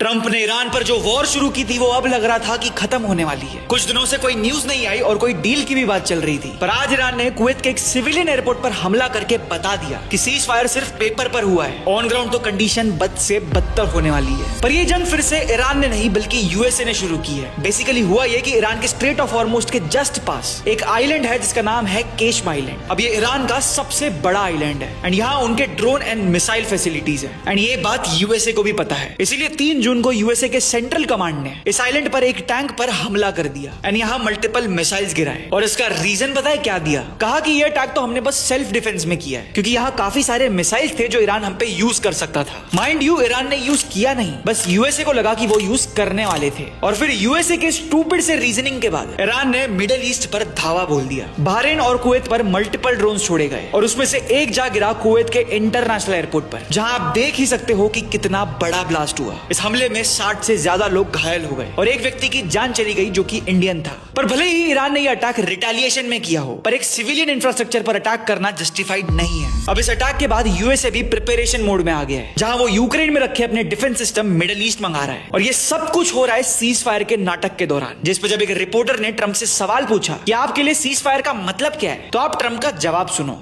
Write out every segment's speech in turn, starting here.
Trump ने Iran पर जो वॉर शुरू की थी वो अब लग रहा था कि खत्म होने वाली है। कुछ दिनों से कोई न्यूज नहीं आई और कोई डील की भी बात चल रही थी, पर आज ईरान ने कुवैत के एक सिविलियन एयरपोर्ट पर हमला करके बता दिया कि सीज फायर सिर्फ पेपर पर हुआ है, ऑन ग्राउंड तो कंडीशन बद से बदतर होने वाली है। पर ये जंग फिर से ईरान ने नहीं बल्कि यूएसए ने शुरू की है। बेसिकली हुआ ये कि ईरान के स्ट्रेट ऑफ हॉर्मुज़ के जस्ट पास एक आइलैंड है जिसका नाम है केशम आइलैंड। अब ये ईरान का सबसे बड़ा आइलैंड है एंड यहाँ उनके ड्रोन एंड मिसाइल फैसिलिटीज है एंड ये बात यूएसए को भी पता है। इसीलिए 3 जून को यूएसए के सेंट्रल कमांड ने इस आइलैंड पर एक टैंक पर हमला कर दिया एंड यहाँ मल्टीपल मिसाइल्स गिराए। और इसका रीजन पता है क्या दिया? कहा कि यह अटैक तो हमने बस सेल्फ डिफेंस में किया है क्योंकि यहाँ काफी सारे मिसाइल्स थे जो ईरान हम पे यूज कर सकता था। माइंड यू, ईरान ने यूज किया नहीं, बस यूएसए को लगा कि वो यूज करने वाले थे। और फिर यूएसए के स्टूपिड से रीजनिंग के बाद ईरान ने मिडिल ईस्ट पर धावा बोल दिया। बहरीन और कुवैत पर मल्टीपल ड्रोन छोड़े गए और उसमें से एक जा गिरा कुवैत के इंटरनेशनल एयरपोर्ट पर, जहां आप देख ही सकते हो कि कितना बड़ा ब्लास्ट हुआ। इस हमले में 60 से ज्यादा लोग घायल हो गए और एक व्यक्ति की जान चली गई जो कि इंडियन था। पर भले ही ईरान ने यह अटैक रिटेलिएशन में किया हो, पर एक सिविलियन इंफ्रास्ट्रक्चर पर अटैक करना जस्टिफाइड नहीं है। अब इस अटैक के बाद यूएसए भी प्रिपरेशन मोड में आ गया है, जहां वो यूक्रेन में रखे अपने डिफेंस सिस्टम मिडिल ईस्ट मंगा रहा है। और ये सब कुछ हो रहा है सीज फायर के नाटक के दौरान, जिस पर जब एक रिपोर्टर ने ट्रंप से सवाल पूछा कि आपके लिए सीज फायर का मतलब क्या है, तो आप ट्रंप का जवाब सुनो।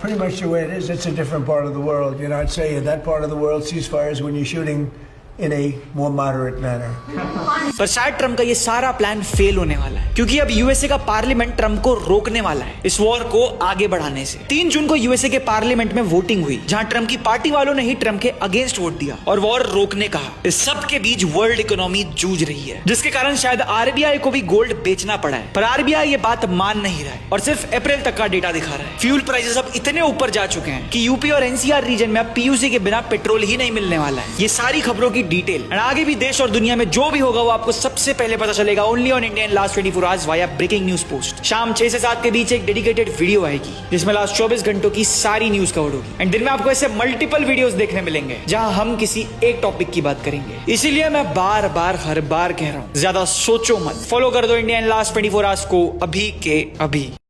Pretty much the way it is. It's a different part of the world. You know, I'd say in that part of the world, ceasefire is when you're shooting in a more moderate manner. पर शायद Trump का ये सारा plan fail होने वाला है क्योंकि अब यूएसए का पार्लियामेंट ट्रंप को रोकने वाला है इस वॉर को आगे बढ़ाने से। 3 जून को यूएसए के पार्लियामेंट में वोटिंग हुई, जहां ट्रंप की पार्टी वालों ने ही ट्रंप के अगेंस्ट वोट दिया और वॉर रोकने कहा। इस सब के बीच वर्ल्ड इकोनॉमी जूझ रही है, जिसके कारण शायद आरबीआई को भी गोल्ड बेचना पड़ा है। पर आरबीआई ये बात मान नहीं रहा है और सिर्फ अप्रैल तक का डेटा दिखा रहा है। फ्यूल प्राइसेस अब इतने ऊपर जा चुके हैं कि यूपी और एनसीआर रीजन में अब पीयूसी के बिना पेट्रोल ही नहीं मिलने वाला है। ये सारी खबरों की डिटेल और आगे भी देश और दुनिया में जो भी होगा वो आपको सबसे पहले पता चलेगा only on Indian last 24 hours via breaking news post. शाम 6 से 7 के बीच एक डेडिकेटेड वीडियो आएगी जिसमें लास्ट 24 घंटों की सारी न्यूज कवर होगी एंड दिन में आपको ऐसे मल्टीपल वीडियोस देखने मिलेंगे जहां हम किसी एक टॉपिक की बात करेंगे। इसीलिए मैं बार बार हर बार कह रहा हूं, ज्यादा सोचो मत, फॉलो कर दो इंडियन लास्ट 24 आवर्स को अभी के अभी।